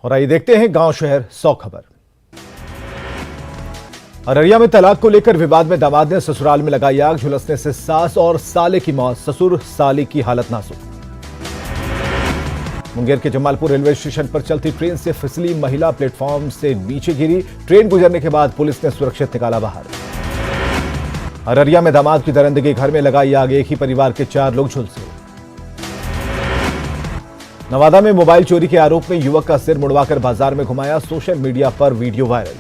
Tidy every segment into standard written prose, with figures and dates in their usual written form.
और आइए देखते हैं गांव शहर 100 खबर। अररिया में तलाक को लेकर विवाद में दामाद ने ससुराल में लगाई आग, झुलसने से सास और साले की मौत, ससुर साली की हालत नाजुक। मुंगेर के जमालपुर रेलवे स्टेशन पर चलती ट्रेन से फिसली महिला प्लेटफॉर्म से नीचे गिरी, ट्रेन गुजरने के बाद पुलिस ने सुरक्षित निकाला बाहर। अररिया में दामाद की दरिंदगी, घर में लगाई आग, एक ही परिवार के 4 लोग झुलसे। नवादा में मोबाइल चोरी के आरोप में युवक का सिर मुड़वाकर बाजार में घुमाया, सोशल मीडिया पर वीडियो वायरल।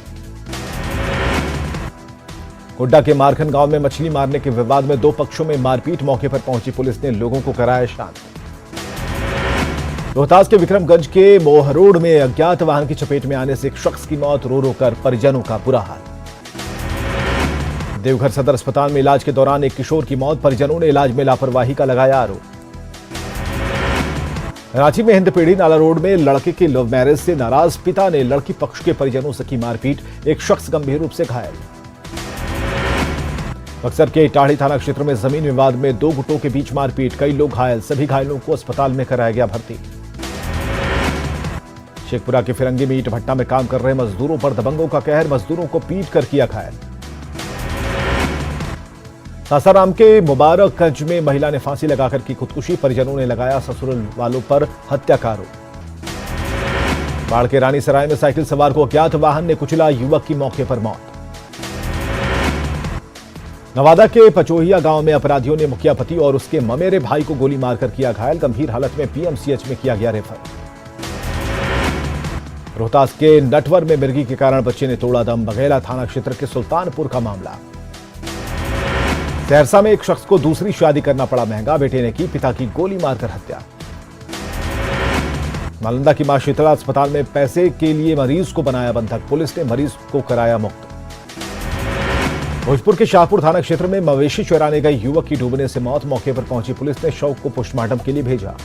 गोड्डा के मारखन गांव में मछली मारने के विवाद में 2 पक्षों में मारपीट, मौके पर पहुंची पुलिस ने लोगों को कराया शांत। रोहतास के विक्रमगंज के मोहरोड में अज्ञात वाहन की चपेट में आने से एक शख्स की मौत, रो रो कर परिजनों का बुरा हाल। देवघर सदर अस्पताल में इलाज के दौरान एक किशोर की मौत, परिजनों ने इलाज में लापरवाही का लगाया आरोप। रांची में हिंदपीढ़ी नाला रोड में लड़के के लव मैरिज से नाराज पिता ने लड़की पक्ष के परिजनों से की मारपीट, एक शख्स गंभीर रूप से घायल। बक्सर के टाढ़ी थाना क्षेत्र में जमीन विवाद में 2 गुटों के बीच मारपीट, कई लोग घायल, सभी घायलों को अस्पताल में कराया गया भर्ती। शेखपुरा के फिरंगी में ईंट भट्टा में काम कर रहे मजदूरों पर दबंगों का कहर, मजदूरों को पीट कर किया घायल। सासाराम के मुबारकगंज में महिला ने फांसी लगाकर की खुदकुशी, परिजनों ने लगाया ससुराल वालों पर हत्या का आरोप। बाढ़ के रानीसराय में साइकिल सवार को अज्ञात वाहन ने कुचला, युवक की मौके पर मौत। नवादा के पचोहिया गांव में अपराधियों ने मुखिया पति और उसके ममेरे भाई को गोली मारकर किया घायल, गंभीर हालत में पीएमसीएच में किया गया रेफर। रोहतास के नटवर में मिर्गी के कारण बच्चे ने तोड़ा दम, बघेला थाना क्षेत्र के सुल्तानपुर का मामला। सहरसा में एक शख्स को दूसरी शादी करना पड़ा महंगा, बेटे ने की पिता की गोली मारकर हत्या। नालंदा की मां शीतला अस्पताल में पैसे के लिए मरीज को बनाया बंधक, पुलिस ने मरीज को कराया मुक्त। भोजपुर के शाहपुर थाना क्षेत्र में मवेशी चुराने गए युवक की डूबने से मौत, मौके पर पहुंची पुलिस ने शव को पोस्टमार्टम के लिए भेजा।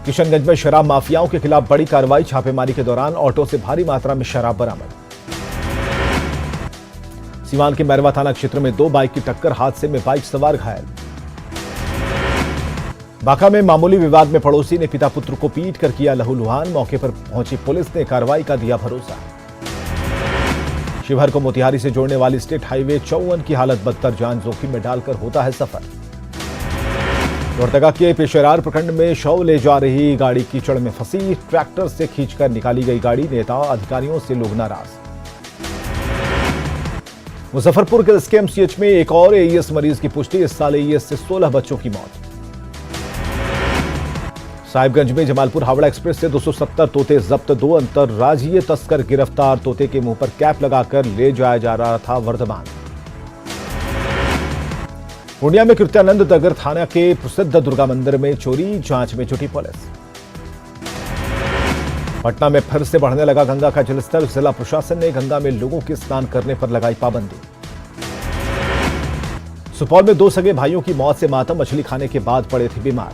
किशनगंज में शराब माफियाओं के खिलाफ बड़ी कार्रवाई, छापेमारी के दौरान ऑटो से भारी मात्रा में शराब बरामद। सीवान के मैरवा थाना क्षेत्र में 2 बाइक की टक्कर, हादसे में बाइक सवार घायल। बांका में मामूली विवाद में पड़ोसी ने पिता पुत्र को पीट कर किया लहूलुहान, मौके पर पहुंची पुलिस ने कार्रवाई का दिया भरोसा। शिवहर को मोतिहारी से जोड़ने वाली स्टेट हाईवे 54 की हालत बदतर, जान जोखिम में डालकर होता है सफर। लोहरदगा के पेशरार प्रखंड में शव ले जा रही गाड़ी कीचड़ में फंसी, ट्रैक्टर से खींचकर निकाली गई गाड़ी, नेता अधिकारियों से लोग नाराज। मुजफ्फरपुर के एसकेएमसीएच में एक और एईएस मरीज की पुष्टि, इस साल एईएस से 16 बच्चों की मौत। साहिबगंज में जमालपुर हावड़ा एक्सप्रेस से 270 तोते जब्त, 2 अंतर्राज्यीय तस्कर गिरफ्तार, तोते के मुंह पर कैप लगाकर ले जाया जा रहा था वर्धमान। पूर्णिया में कृत्यानंद नगर थाना के प्रसिद्ध दुर्गा मंदिर में चोरी, जांच में जुटी पुलिस। पटना में फिर से बढ़ने लगा गंगा का जलस्तर, जिला प्रशासन ने गंगा में लोगों के स्नान करने पर लगाई पाबंदी। सुपौल में 2 सगे भाइयों की मौत से मातम, मछली खाने के बाद पड़े थे बीमार।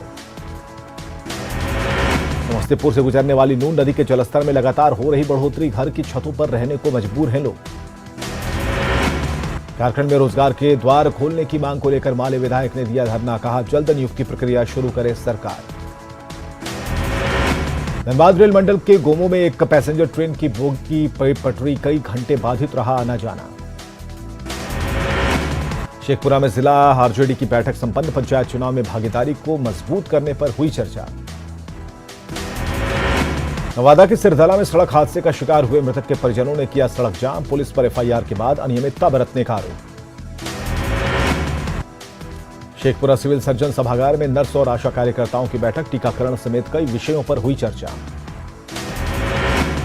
समस्तीपुर से गुजरने वाली नून नदी के जलस्तर में लगातार हो रही बढ़ोतरी, घर की छतों पर रहने को मजबूर हैं लोग। झारखंड में रोजगार के द्वार खोलने की मांग को लेकर माले विधायक ने दिया धरना, कहा जल्द नियुक्ति प्रक्रिया शुरू करे सरकार। धनबाद रेल मंडल के गोमो में एक पैसेंजर ट्रेन की बोगी पटरी कई घंटे बाधित रहा, आना जाना। शेखपुरा में जिला आरजेडी की बैठक संपन्न, पंचायत चुनाव में भागीदारी को मजबूत करने पर हुई चर्चा। नवादा के सिरदला में सड़क हादसे का शिकार हुए मृतक के परिजनों ने किया सड़क जाम, पुलिस पर एफआईआर के बाद अनियमितता बरतने का आरोप। शेखपुरा सिविल सर्जन सभागार में नर्स और आशा कार्यकर्ताओं की बैठक, टीकाकरण समेत कई विषयों पर हुई चर्चा।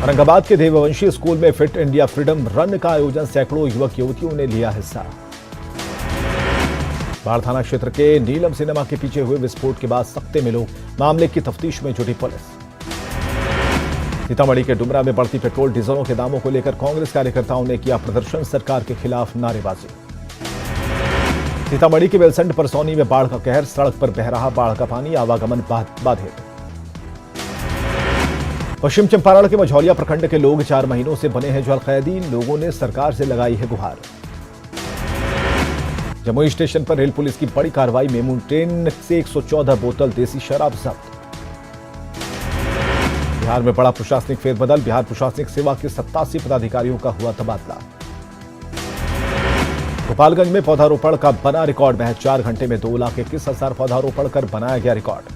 औरंगाबाद के देववंशी स्कूल में फिट इंडिया फ्रीडम रन का आयोजन, सैकड़ों युवक युवतियों ने लिया हिस्सा। बाढ़ थाना क्षेत्र के नीलम सिनेमा के पीछे हुए विस्फोट के बाद सख्ते में लोग, मामले की तफ्तीश में जुटी पुलिस। सीतामढ़ी के डुमरा में बढ़ती पेट्रोल डीजलों के दामों को लेकर कांग्रेस कार्यकर्ताओं ने किया प्रदर्शन, सरकार के खिलाफ नारेबाजी। सीतामढ़ी के बेलसंड परसौनी में बाढ़ का कहर, सड़क पर बह रहा बाढ़ का पानी, आवागमन बाधित। पश्चिम चंपारण के मझौलिया प्रखंड के लोग 4 महीनों से बने हैं जलकैदी, लोगों ने सरकार से लगाई है गुहार। जमुई स्टेशन पर रेल पुलिस की बड़ी कार्रवाई, मेमू ट्रेन से 114 बोतल देसी शराब जब्त। बिहार में बड़ा प्रशासनिक फेरबदल, बिहार प्रशासनिक सेवा के 87 पदाधिकारियों का हुआ तबादला। गोपालगंज में पौधारोपण का बना रिकॉर्ड, महज 4 घंटे में 2,21,000 पौधारोपण कर बनाया गया रिकॉर्ड।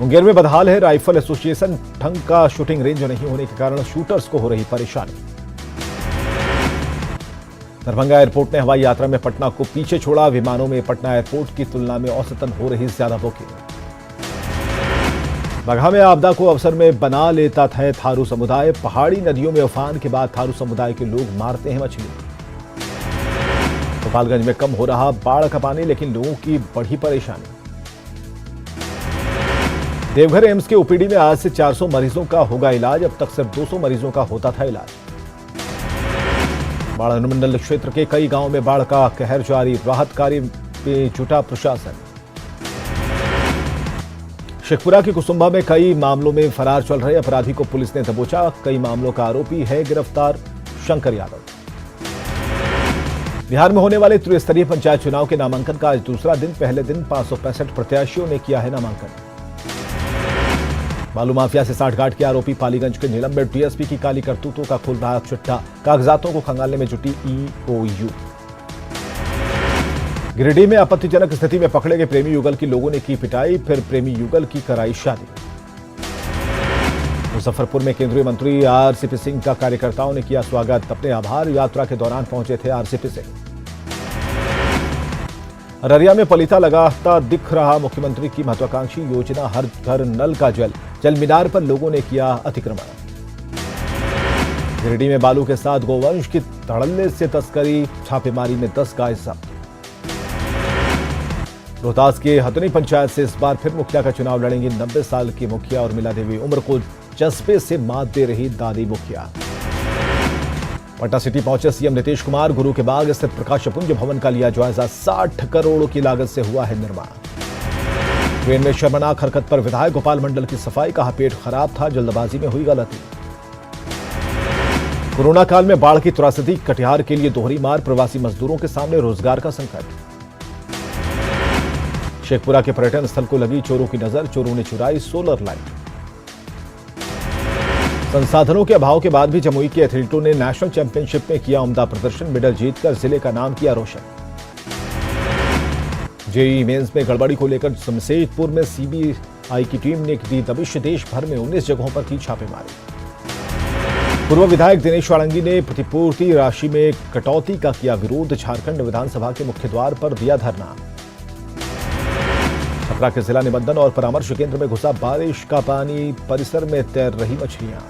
मुंगेर में बदहाल है राइफल एसोसिएशन, ढंग का शूटिंग रेंज नहीं होने के कारण शूटर्स को हो रही परेशानी। दरभंगा एयरपोर्ट ने हवाई यात्रा में पटना को पीछे छोड़ा, विमानों में पटना एयरपोर्ट की तुलना में औसतन हो रही ज्यादा बुकिंग। बगहा में आपदा को अवसर में बना लेता है थारू समुदाय, पहाड़ी नदियों में उफान के बाद थारू समुदाय के लोग मारते हैं मछली। गोपालगंज में कम हो रहा बाढ़ का पानी, लेकिन लोगों की बढ़ी परेशानी। देवघर एम्स के ओपीडी में आज से 400 मरीजों का होगा इलाज, अब तक सिर्फ 200 मरीजों का होता था इलाज। बाढ़ अनुमंडल क्षेत्र के कई गांवों में बाढ़ का कहर जारी, राहत कार्य में जुटा प्रशासन। शेखपुरा की कुसुम्भा में कई मामलों में फरार चल रहे अपराधी को पुलिस ने दबोचा, कई मामलों का आरोपी है गिरफ्तार शंकर यादव। बिहार में होने वाले त्रिस्तरीय पंचायत चुनाव के नामांकन का आज दूसरा दिन, पहले दिन 565 प्रत्याशियों ने किया है नामांकन। बालू माफिया से साठगांठ के आरोपी पालीगंज के निलंबित डीएसपी की काली करतूतों का खुल रहा चिट्ठा, कागजातों को खंगालने में जुटी ईओयू। गिरिडीह में आपत्तिजनक स्थिति में पकड़े गए प्रेमी युगल की लोगों ने की पिटाई, फिर प्रेमी युगल की कराई शादी। मुजफ्फरपुर में केंद्रीय मंत्री आरसीपी सिंह का कार्यकर्ताओं ने किया स्वागत, अपने आभार यात्रा के दौरान पहुंचे थे आरसीपी सिंह। अररिया में पलीता लगाता दिख रहा मुख्यमंत्री की महत्वाकांक्षी योजना हर घर नल का जल, जल मीनार पर लोगों ने किया अतिक्रमण। गिरिडीह में बालू के साथ गोवंश की धड़ल्ले से तस्करी, छापेमारी में 10 गाय जब्त। रोहतास के हथनी पंचायत से इस बार फिर मुखिया का चुनाव लड़ेंगी 90 साल की मुखिया और मिला देवी, उम्र को जज्बे से मात दे रही दादी मुखिया। पटना सिटी पहुंचे सीएम नीतीश कुमार, गुरु के बाग स्थित प्रकाशपुंज भवन का लिया जायजा, 60 करोड़ की लागत से हुआ है निर्माण। ट्रेन में शर्मनाक हरकत पर विधायक गोपाल मंडल की सफाई, कहा पेट खराब था, जल्दबाजी में हुई गलती। कोरोना काल में बाढ़ की त्रासदी, कटिहार के लिए दोहरी मार, प्रवासी मजदूरों के सामने रोजगार का संकट। शेखपुरा के पर्यटन स्थल को लगी चोरों की नजर, चोरों ने चुराई सोलर लाइट। संसाधनों के अभाव के बाद भी जमुई के एथलीटों ने नेशनल चैंपियनशिप में किया उम्दा प्रदर्शन, मेडल जीतकर जिले का नाम किया रोशन। जेईई मेंस में गड़बड़ी को लेकर जमशेदपुर में सीबीआई की टीम ने दी दबिश, देश भर में 19 जगहों पर की छापेमारी। पूर्व विधायक दिनेश वाड़ंगी ने प्रतिपूर्ति राशि में कटौती का किया विरोध, झारखंड विधानसभा के मुख्य द्वार पर दिया धरना। छपरा के जिला निबंधन और परामर्श केंद्र में घुसा बारिश का पानी, परिसर में तैर रही मछलियां।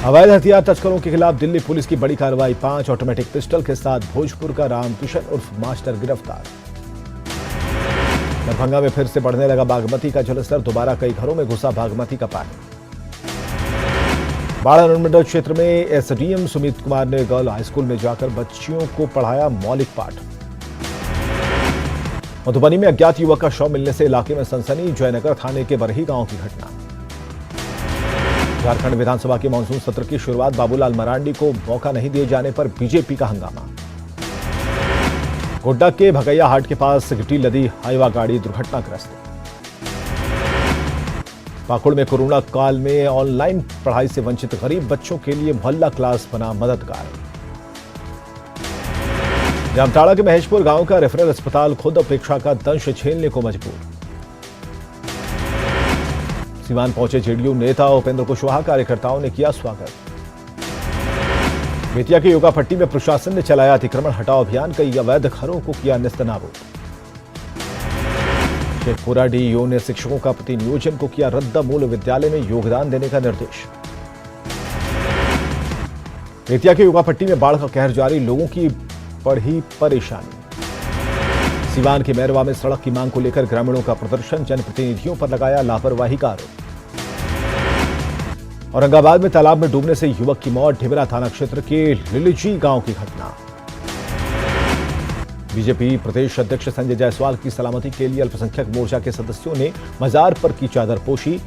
अवैध हथियार तस्करों के खिलाफ दिल्ली पुलिस की बड़ी कार्रवाई, 5 ऑटोमेटिक पिस्टल के साथ भोजपुर का रामकिशन उर्फ मास्टर गिरफ्तार। दरभंगा में फिर से बढ़ने लगा बागमती का जलस्तर, दोबारा कई घरों में घुसा बागमती का पानी। बाढ़ अनुमंडल क्षेत्र में एसडीएम सुमित कुमार ने गर्ल हाईस्कूल में जाकर बच्चियों को पढ़ाया मौलिक पाठ। मधुबनी में अज्ञात युवक का शव मिलने से इलाके में सनसनी, जयनगर थाने के बरही गांव की घटना। झारखंड विधानसभा के मानसून सत्र की शुरुआत, बाबूलाल मरांडी को मौका नहीं दिए जाने पर बीजेपी का हंगामा। गोड्डा के भगैया हाट के पास गिट्टी लदी हाईवा गाड़ी दुर्घटनाग्रस्त। पाकुड़ में कोरोना काल में ऑनलाइन पढ़ाई से वंचित गरीब बच्चों के लिए मोहल्ला क्लास बना मददगार। जामताड़ा के महेशपुर गांव का रेफरल अस्पताल खुद अपेक्षा का दंश झेलने को मजबूर। सीवान पहुंचे जेडीयू नेता उपेंद्र कुशवाहा, कार्यकर्ताओं ने किया स्वागत। बेतिया के योगापट्टी में प्रशासन ने चलाया अतिक्रमण हटाओ अभियान, कई अवैध घरों को किया नेस्तनाबूद। शेखपुरा डीईओ ने शिक्षकों का प्रतिनियोजन को किया रद्द, मूल विद्यालय में योगदान देने का निर्देश। बेतिया के योगापट्टी में बाढ़ का कहर जारी, लोगों की बढ़ी परेशानी। सीवान के मैरवा में सड़क की मांग को लेकर ग्रामीणों का प्रदर्शन, जनप्रतिनिधियों पर लगाया लापरवाही का आरोप। औरंगाबाद में तालाब में डूबने से युवक की मौत, ढिबरा थाना क्षेत्र के लिलिची गांव की घटना। बीजेपी प्रदेश अध्यक्ष संजय जायसवाल की सलामती के लिए अल्पसंख्यक मोर्चा के सदस्यों ने मजार पर की चादरपोशी।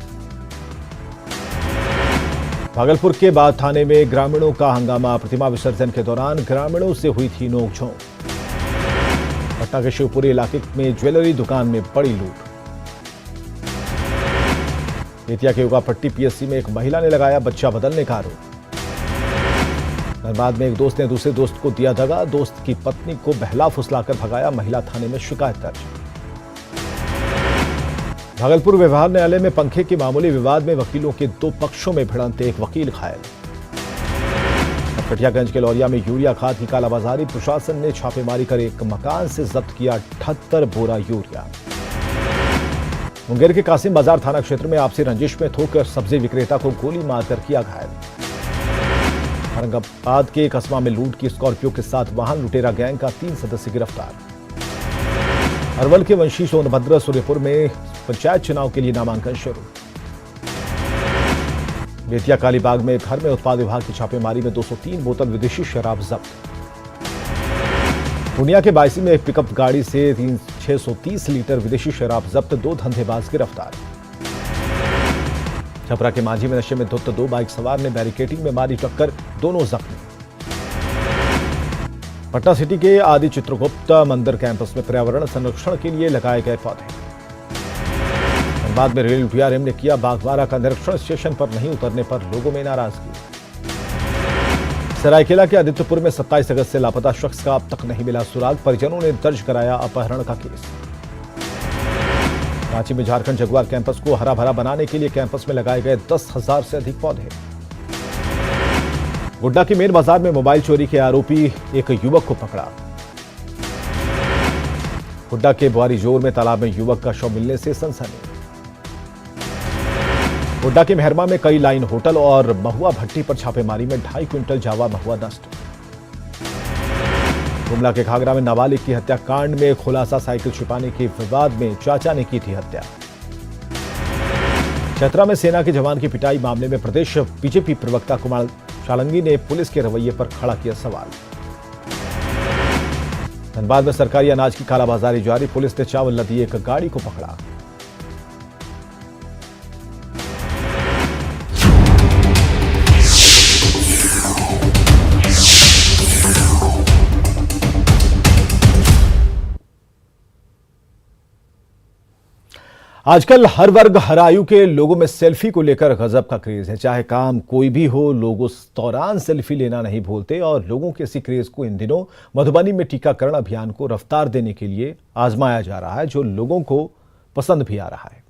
भागलपुर के बाद थाने में ग्रामीणों का हंगामा, प्रतिमा विसर्जन के दौरान ग्रामीणों से हुई थी नोकझोंक। पटना के शिवपुरी इलाके में ज्वेलरी दुकान में बड़ी लूट। बेतिया के युगापट्टी पीएससी में एक महिला ने लगाया बच्चा बदलने का आरोप। धनबाद में एक दोस्त ने दूसरे दोस्त को दिया दगा, दोस्त की पत्नी को बहला फुसलाकर भगाया, महिला थाने में शिकायत दर्ज। भागलपुर व्यवहार न्यायालय में पंखे के मामूली विवाद में वकीलों के दो पक्षों में भिड़ंत, एक वकील घायल। कटियागंज के लौरिया में यूरिया खाद की कालाबाजारी, प्रशासन ने छापेमारी कर एक मकान से जब्त किया 78 बोरा यूरिया। मुंगेर के कासिम बाजार थाना क्षेत्र में आपसी रंजिश में थोक सब्जी विक्रेता को गोली मारकर किया घायल। औरंगाबाद के कस्बा में लूट की स्कॉर्पियो के साथ वाहन लुटेरा गैंग का 3 सदस्य गिरफ्तार। अरवल के वंशी सोनभद्र सूर्यपुर में पंचायत चुनाव के लिए नामांकन शुरू। बेतिया कालीबाग में घर में उत्पाद विभाग की छापेमारी में 203 बोतल विदेशी शराब जब्त। पूर्णिया के बायसी में एक पिकअप गाड़ी से 630 लीटर विदेशी शराब जब्त, 2 धंधेबाज गिरफ्तार। छपरा के मांझी में नशे में धुत 2 बाइक सवार ने बैरिकेडिंग में मारी टक्कर, दोनों जख्मी। पटना सिटी के आदि चित्रगुप्त मंदिर कैंपस में पर्यावरण संरक्षण के लिए लगाए गए पौधे। धनबाद में रेल टीआरएम ने किया बागबारा का निरीक्षण, स्टेशन पर नहीं उतरने पर लोगों में नाराजगी। सरायकेला के आदित्यपुर में 27 अगस्त से लापता शख्स का अब तक नहीं मिला सुराग, परिजनों ने दर्ज कराया अपहरण का केस। रांची में झारखंड जगुआर कैंपस को हरा भरा बनाने के लिए कैंपस में लगाए गए 10,000 से अधिक पौधे। गोड्डा के मेन बाजार में मोबाइल चोरी के आरोपी एक युवक को पकड़ा। गोड्डा के बुआरी जोर में तालाब में युवक का शव मिलने से सनसनी। गोड्डा के मेहरमा में कई लाइन होटल और महुआ भट्टी पर छापेमारी में 2.5 क्विंटल जावा महुआ नष्ट। गुमला के घाघरा में नाबालिग की हत्याकांड में खुलासा, साइकिल छिपाने के विवाद में चाचा ने की थी हत्या। चतरा में सेना के जवान की पिटाई मामले में प्रदेश बीजेपी प्रवक्ता कुमार शालंगी ने पुलिस के रवैये पर खड़ा किया सवाल। धनबाद में सरकारी अनाज की कालाबाजारी जारी, पुलिस ने चावल लदी एक गाड़ी को पकड़ा। आजकल हर वर्ग हर आयु के लोगों में सेल्फी को लेकर गजब का क्रेज है। चाहे काम कोई भी हो, लोग उस दौरान सेल्फी लेना नहीं भूलते और लोगों के इसी क्रेज को इन दिनों मधुबनी में टीकाकरण अभियान को रफ्तार देने के लिए आजमाया जा रहा है, जो लोगों को पसंद भी आ रहा है।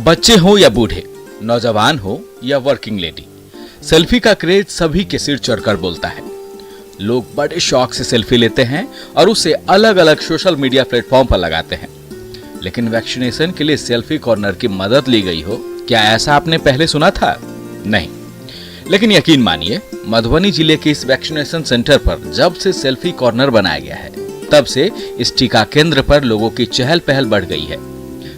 बच्चे हो या बूढ़े, नौजवान हो या वर्किंग लेडी, सेल्फी का क्रेज सभी के सिर चढ़कर बोलता है। लोग बड़े शौक से सेल्फी लेते हैं और उसे अलग अलग सोशल मीडिया प्लेटफॉर्म पर लगाते हैं। लेकिन वैक्सीनेशन के लिए सेल्फी कॉर्नर की मदद ली गई हो, क्या ऐसा आपने पहले सुना था? नहीं। लेकिन यकीन मानिए, मधुबनी जिले के इस वैक्सीनेशन सेंटर पर जब से सेल्फी कॉर्नर बनाया गया है, तब से इस टीका केंद्र पर लोगों की चहल पहल बढ़ गई है।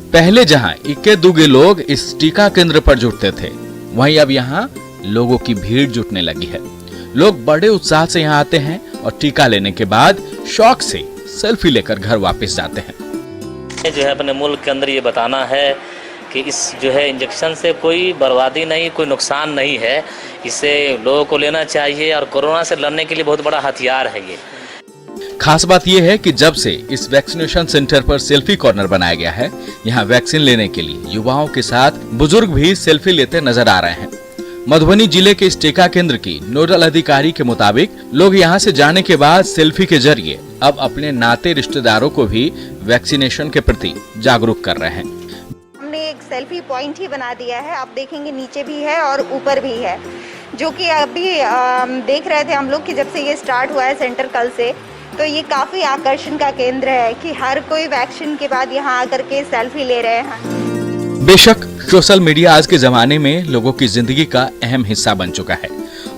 पहले जहां इक्के दुगे लोग इस टीका केंद्र पर जुटते थे, वहीं अब यहां लोगों की भीड़ जुटने लगी है। लोग बड़े उत्साह से यहां आते हैं और टीका लेने के बाद शौक से सेल्फी लेकर घर वापस जाते हैं। जो है अपने मुल्क के अंदर ये बताना है कि इस जो है इंजेक्शन से कोई बर्बादी नहीं, कोई नुकसान नहीं है। इसे लोगों को लेना चाहिए और कोरोना से लड़ने के लिए बहुत बड़ा हथियार है ये। खास बात यह है कि जब से इस वैक्सीनेशन सेंटर पर सेल्फी कॉर्नर बनाया गया है, यहाँ वैक्सीन लेने के लिए युवाओं के साथ बुजुर्ग भी सेल्फी लेते नजर आ रहे हैं। मधुबनी जिले के इस टीका केंद्र की नोडल अधिकारी के मुताबिक लोग यहाँ से जाने के बाद सेल्फी के जरिए अब अपने नाते रिश्तेदारों को भी वैक्सीनेशन के प्रति जागरूक कर रहे हैं। हमने एक सेल्फी पॉइंट ही बना दिया है, आप देखेंगे नीचे भी है और ऊपर भी है, जो कि अभी देख रहे थे हम लोग कि जब से ये स्टार्ट हुआ है सेंटर कल से, तो ये काफ़ी आकर्षण का केंद्र है कि हर कोई वैक्सीन के बाद यहाँ आकर के सेल्फी ले रहे हैं। बेशक सोशल मीडिया आज के जमाने में लोगों की जिंदगी का अहम हिस्सा बन चुका है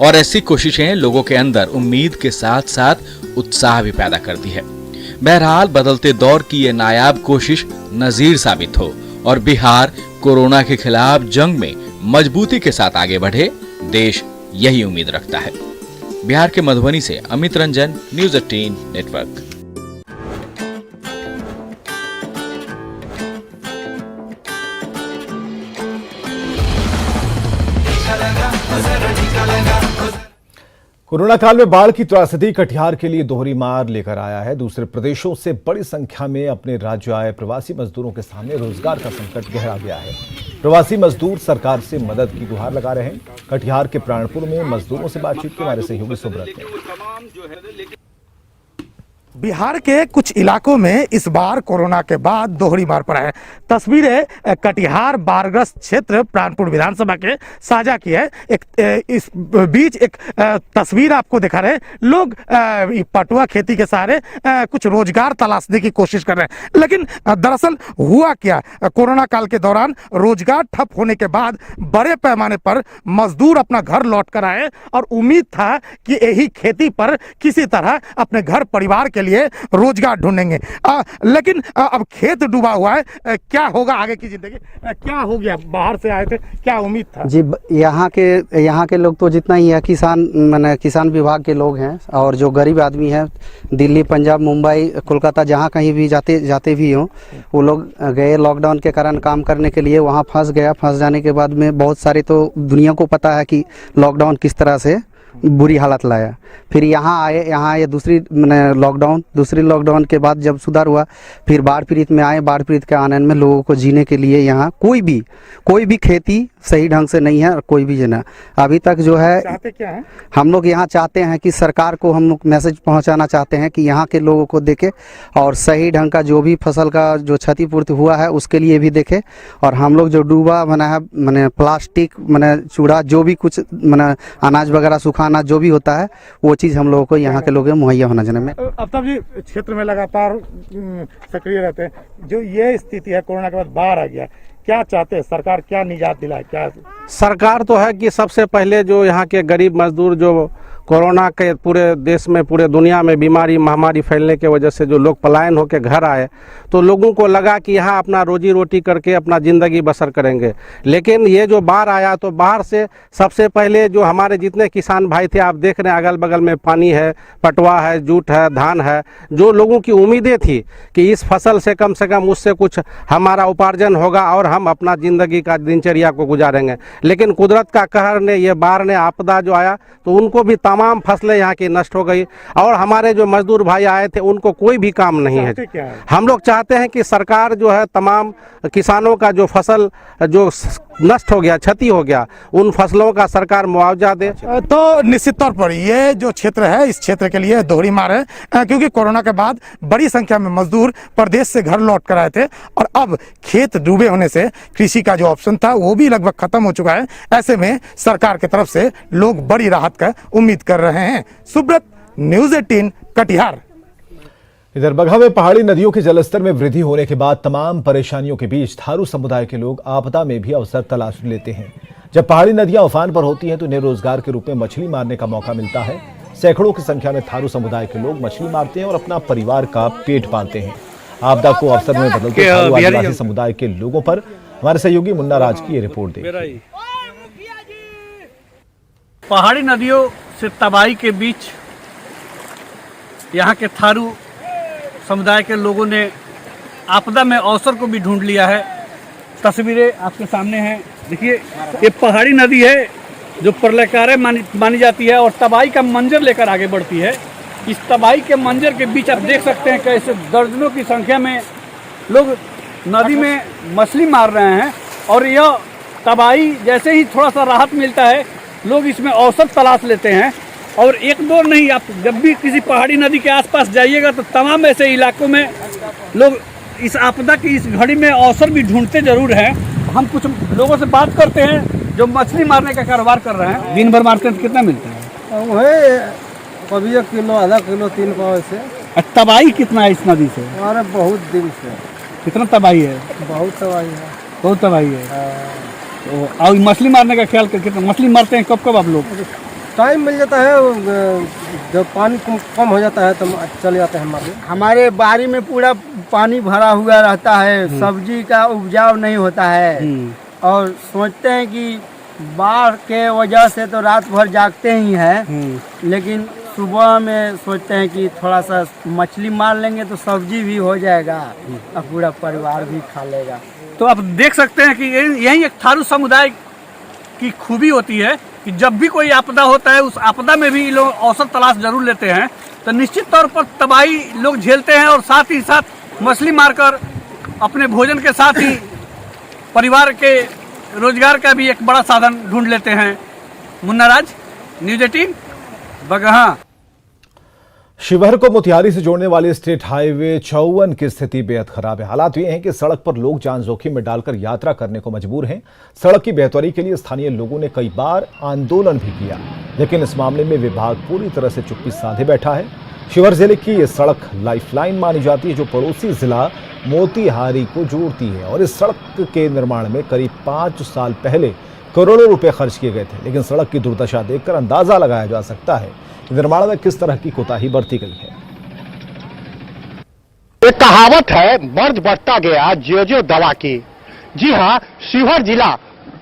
और ऐसी कोशिशें लोगों के अंदर उम्मीद के साथ साथ उत्साह भी पैदा करती है। बहरहाल बदलते दौर की ये नायाब कोशिश नजीर साबित हो और बिहार कोरोना के खिलाफ जंग में मजबूती के साथ आगे बढ़े, देश यही उम्मीद रखता है। बिहार के मधुबनी से Amit Ranjan, news 18 network. Corona काल में बाढ़ की त्रासदी कटिहार के लिए दोहरी मार लेकर आया है। दूसरे प्रदेशों से बड़ी संख्या में अपने राज्य आए प्रवासी मजदूरों के सामने रोजगार का संकट गहरा गया है। प्रवासी मजदूर सरकार से मदद की गुहार लगा रहे हैं। कटिहार के प्राणपुर में मजदूरों से बातचीत के हमारे सहयोगी सुब्रत ने। बिहार के कुछ इलाकों में इस बार कोरोना के बाद दोहरी मार पड़ा है। तस्वीरें कटिहार बाढ़ग्रस्त क्षेत्र प्राणपुर विधानसभा के साझा की है। इस बीच एक तस्वीर आपको दिखा रहे हैं। लोग पटुआ खेती के सहारे कुछ रोजगार तलाशने की कोशिश कर रहे हैं, लेकिन दरअसल हुआ क्या, कोरोना काल के दौरान रोजगार ठप होने के बाद बड़े पैमाने पर मजदूर अपना घर लौट कर आए और उम्मीद था कि यही खेती पर किसी तरह अपने घर परिवार के लिए रोजगार ढूंढेंगे। लेकिन अब खेत डूबा हुआ है। क्या होगा आगे की जिंदगी, क्या हो गया? बाहर से आए थे, क्या उम्मीद था जी? यहाँ के लोग तो जितना ही है किसान विभाग के लोग हैं, और जो गरीब आदमी है दिल्ली, पंजाब, मुंबई, कोलकाता जहाँ कहीं भी जाते भी हों, वो लोग गए लॉकडाउन के कारण काम करने के लिए, वहाँ फंस जाने के बाद में बहुत सारे, तो दुनिया को पता है कि लॉकडाउन किस तरह से बुरी हालत लाया। फिर यहाँ आए दूसरी लॉकडाउन के बाद जब सुधार हुआ, फिर बाढ़ पीड़ित में आए। बाढ़ पीड़ित के आनंद में लोगों को जीने के लिए यहाँ कोई भी खेती सही ढंग से नहीं है, और कोई भी जना अभी तक जो है। चाहते क्या है? हम लोग यहाँ चाहते हैं कि सरकार को हम लोग मैसेज पहुँचाना चाहते हैं कि यहाँ के लोगों को देखे और सही ढंग का जो भी फसल का जो क्षतिपूर्ति हुआ है उसके लिए भी देखे, और हम लोग जो डूबा है प्लास्टिक चूड़ा जो भी कुछ अनाज वगैरह सुखाना जो भी होता है वो चीज़ हम लोगों को यहाँ के लोगों मुहैया होना चाहिए। अब जी क्षेत्र में लगातार सक्रिय रहते हैं, जो ये स्थिति है कोरोना के बाद बाहर आ गया, क्या चाहते हैं? सरकार क्या निजात दिलाए? क्या सरकार तो है कि सबसे पहले जो यहाँ के गरीब मजदूर जो कोरोना के पूरे देश में, पूरे दुनिया में महामारी फैलने के वजह से जो लोग पलायन होकर घर आए, तो लोगों को लगा कि यहाँ अपना रोजी रोटी करके अपना ज़िंदगी बसर करेंगे। लेकिन ये जो बाढ़ आया तो बाहर से सबसे पहले जो हमारे जितने किसान भाई थे, आप देख रहे हैं अगल बगल में पानी है, पटवा है, जूट है, धान है, जो लोगों की उम्मीदें थी कि इस फसल से कम उससे कुछ हमारा उपार्जन होगा और हम अपना ज़िंदगी का दिनचर्या को गुजारेंगे। लेकिन कुदरत का कहर ने, ये बाढ़ ने, आपदा जो आया तो उनको भी तमाम फसलें यहाँ की नष्ट हो गई, और हमारे जो मजदूर भाई आए थे उनको कोई भी काम नहीं है। हम लोग चाहते हैं कि सरकार जो है तमाम किसानों का जो फसल जो नष्ट हो गया, क्षति हो गया, उन फसलों का सरकार मुआवजा दे। तो निश्चित तौर पर ये जो क्षेत्र है, इस क्षेत्र के लिए दोहरी मार है, क्योंकि कोरोना के बाद बड़ी संख्या में मजदूर प्रदेश से घर लौट कर आए थे, और अब खेत डूबे होने से कृषि का जो ऑप्शन था वो भी लगभग खत्म हो चुका है। ऐसे में सरकार की तरफ से लोग बड़ी राहत का उम्मीद कर रहे हैं। सुब्रत, न्यूज़ 18 कटिहार। इधर बगहा में पहाड़ी नदियों के जलस्तर में वृद्धि होने के बाद तमाम परेशानियों के बीच थारू समुदाय के लोग आपदा में भी अवसर तलाश लेते हैं। जब पहाड़ी नदियां उफान पर होती हैं तो इन्हें रोजगार के रूप में मछली मारने का मौका मिलता है। सैकड़ों की संख्या में थारू समुदाय के लोग मछली मारते हैं और अपना परिवार का पेट पालते हैं। आपदा को अवसर में बदलते थारू आदिवासी समुदाय के लोगों पर हमारे सहयोगी मुन्ना राज की ये रिपोर्ट देखिए। पहाड़ी नदियों से तबाही के बीच यहाँ के थारू समुदाय के लोगों ने आपदा में अवसर को भी ढूंढ लिया है। तस्वीरें आपके सामने हैं, देखिए ये पहाड़ी नदी है जो प्रलयकारी मानी जाती है और तबाही का मंजर लेकर आगे बढ़ती है। इस तबाही के मंजर के बीच आप देख सकते हैं कैसे दर्जनों की संख्या में लोग नदी में मछली मार रहे हैं, और यह तबाही जैसे ही थोड़ा सा राहत मिलता है लोग इसमें अवसर तलाश लेते हैं। और एक दो नहीं, आप जब भी किसी पहाड़ी नदी के आसपास जाइएगा तो तमाम ऐसे इलाकों में लोग इस आपदा की इस घड़ी में अवसर भी ढूंढते जरूर हैं। हम कुछ लोगों से बात करते हैं जो मछली मारने का कारोबार कर रहे हैं। दिन भर मारते हैं तो कितना मिलता है? वही कभी 1 किलो, आधा किलो, 3 पाव से। तबाही कितना है इस नदी से? अरे बहुत दिन से। कितना तबाही है? बहुत तबाही है। बहुत तबाही है। और मछली मारने का ख्याल करके कितना मछली मारते हैं? कब कब आप लोग? टाइम मिल जाता है, जब पानी कम हो जाता है तो चले जाते हैं हमारे। हमारे बाड़ी में पूरा पानी भरा हुआ रहता है, सब्जी का उपजाव नहीं होता है, और सोचते हैं कि बाढ़ के वजह से तो रात भर जागते ही हैं, लेकिन सुबह में सोचते हैं कि थोड़ा सा मछली मार लेंगे तो सब्जी भी हो जाएगा और पूरा परिवार भी खा लेगा। तो आप देख सकते हैं कि यही एक थारू समुदाय की खूबी होती है कि जब भी कोई आपदा होता है उस आपदा में भी लोग अवसर तलाश जरूर लेते हैं। तो निश्चित तौर पर तबाही लोग झेलते हैं और साथ ही साथ मछली मारकर अपने भोजन के साथ ही परिवार के रोजगार का भी एक बड़ा साधन ढूंढ लेते हैं। मुन्ना राज, न्यूज़ 18, बगहा। शिवहर को मोतिहारी से जोड़ने वाले स्टेट हाईवे 54 की स्थिति बेहद खराब है। हालात ये हैं कि सड़क पर लोग जान जोखिम में डालकर यात्रा करने को मजबूर हैं। सड़क की बेहतरी के लिए स्थानीय लोगों ने कई बार आंदोलन भी किया, लेकिन इस मामले में विभाग पूरी तरह से चुप्पी साधे बैठा है। शिवहर जिले की ये सड़क लाइफलाइन मानी जाती है, जो पड़ोसी जिला मोतिहारी को जोड़ती है, और इस सड़क के निर्माण में करीब 5 साल पहले करोड़ों रुपए खर्च किए गए थे। लेकिन सड़क की दुर्दशा देखकर अंदाजा लगाया जा सकता है निर्माण में किस तरह की कोताही बरती गई है। एक कहावत है, मर्द बढ़ता गया ज्यो दवा की। जी हाँ, शिवहर जिला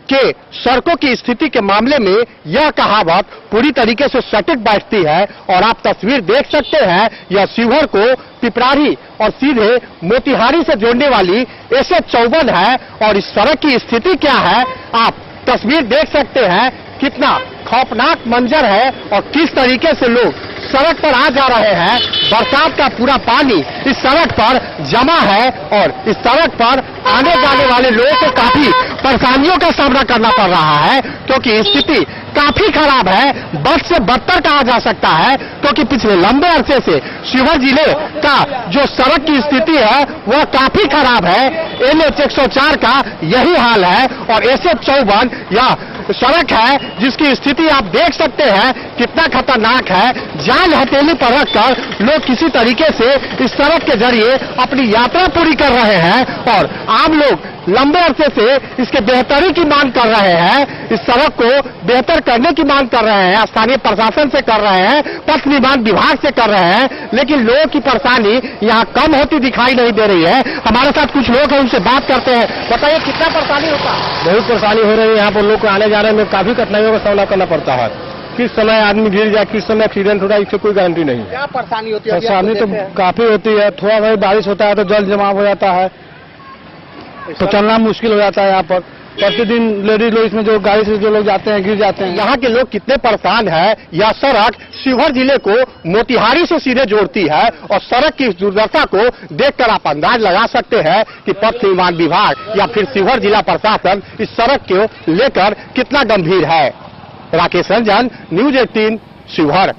के सड़कों की स्थिति के मामले में यह कहावत पूरी तरीके से सटीक बैठती है। और आप तस्वीर देख सकते हैं, यह शिवहर को पिपराही और सीधे मोतिहारी से जोड़ने वाली SF 54 है। और इस सड़क की स्थिति क्या है, आप तस्वीर देख सकते हैं। कितना खौफनाक मंजर है और किस तरीके से लोग सड़क पर आ जा रहे हैं। बरसात का पूरा पानी इस सड़क पर जमा है और इस सड़क पर आने जाने वाले लोगों को काफी परेशानियों का सामना करना पड़ रहा है, क्योंकि स्थिति काफी खराब है। बद से बदतर कहा जा सकता है, क्योंकि पिछले लंबे अरसे से शिवहर जिले का जो सड़क की स्थिति है वह काफी खराब है। NH 104 का यही हाल है और SF 54 यह सड़क है जिसकी स्थिति आप देख सकते हैं कितना खतरनाक है। जान हथेली पर रखकर लोग किसी तरीके से इस सड़क के जरिए अपनी यात्रा पूरी कर रहे हैं और आम लोग लंबे अरसे से इसके बेहतरी की मांग कर रहे हैं। इस सड़क को बेहतर करने की मांग कर रहे हैं, स्थानीय प्रशासन से कर रहे हैं, पथ निर्माण विभाग से कर रहे हैं, लेकिन लोगों की परेशानी यहाँ कम होती दिखाई नहीं दे रही है। हमारे साथ कुछ लोग हैं, उनसे बात करते हैं। बताइए कितना परेशानी होता है? बहुत परेशानी हो रही है। यहाँ पर लोग को आने जाने में काफी कठिनाइयों का सामना करना पड़ता है। किस समय आदमी गिर जाए, किस समय एक्सीडेंट हो रहा है, इससे कोई गारंटी नहीं है। क्या परेशानी होती है? परेशानी तो काफी होती है। थोड़ा बहुत बारिश होता है तो जल जमाव हो जाता है, तो चलना मुश्किल हो जाता है। यहाँ पर प्रतिदिन लेडीज लोग इसमें जो गाड़ी से जो लोग जाते हैं गिर जाते हैं। यहाँ के लोग कितने परेशान हैं। यह सड़क शिवहर जिले को मोतिहारी से सीधे जोड़ती है और सड़क की दुर्दशा को देखकर आप अंदाज लगा सकते हैं कि पथ निर्माण विभाग या फिर शिवहर जिला प्रशासन इस सड़क को लेकर कितना गंभीर है। राकेश रंजन, न्यूज़ 18, शिवहर।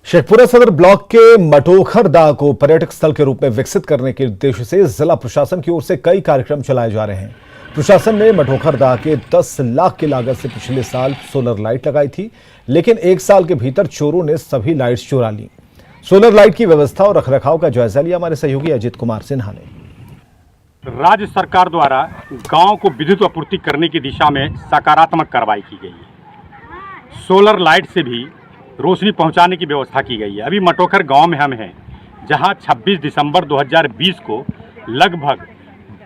शेखपुरा सदर ब्लॉक के मटोखर दाह को पर्यटक स्थल के रूप में विकसित करने के उद्देश्य से जिला प्रशासन की ओर से कई कार्यक्रम चलाए जा रहे हैं। प्रशासन ने मटोखर दाह के 10 लाख की लागत से पिछले साल सोलर लाइट लगाई थी, लेकिन 1 साल के भीतर चोरों ने सभी लाइट्स चुरा ली। सोलर लाइट की व्यवस्था और रखरखाव का जायजा लिया हमारे सहयोगी अजित कुमार सिन्हा ने। राज्य सरकार द्वारा गांव को विद्युत आपूर्ति करने की दिशा में सकारात्मक कार्रवाई की गई है। सोलर लाइट से भी रोशनी पहुंचाने की व्यवस्था की गई है। अभी मटोखर गांव में हम हैं, जहां 26 दिसंबर 2020 को लगभग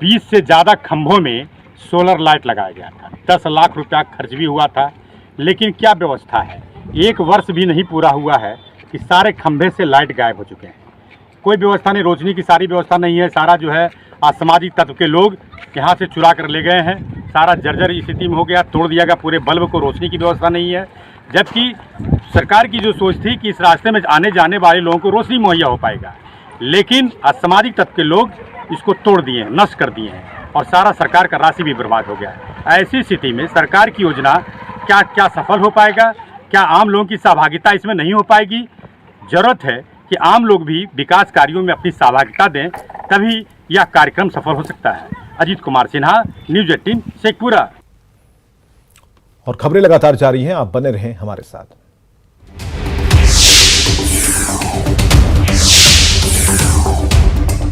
20 से ज़्यादा खंभों में सोलर लाइट लगाया गया था। 10 लाख रुपया खर्च भी हुआ था, लेकिन क्या व्यवस्था है, 1 वर्ष भी नहीं पूरा हुआ है कि सारे खंभे से लाइट गायब हो चुके हैं। कोई व्यवस्था नहीं, रोशनी की सारी व्यवस्था नहीं है। सारा जो है असामाजिक तत्व के लोग यहाँ से चुरा कर ले गए हैं। सारा जर्जर स्थिति में हो गया, तोड़ दिया गया पूरे बल्ब को, रोशनी की व्यवस्था नहीं है। जबकि सरकार की जो सोच थी कि इस रास्ते में आने जाने वाले लोगों को रोशनी मुहैया हो पाएगा, लेकिन असामाजिक तत्व के लोग इसको तोड़ दिए हैं, नष्ट कर दिए हैं और सारा सरकार का राशि भी बर्बाद हो गया है। ऐसी स्थिति में सरकार की योजना क्या सफल हो पाएगा? क्या आम लोगों की सहभागिता इसमें नहीं हो पाएगी? जरूरत है कि आम लोग भी विकास कार्यों में अपनी सहभागिता दें, तभी यह कार्यक्रम सफल हो सकता है। अजित कुमार सिन्हा, न्यूज़ 18, शेखपुरा। और खबरें लगातार जारी हैं, आप बने रहें हमारे साथ।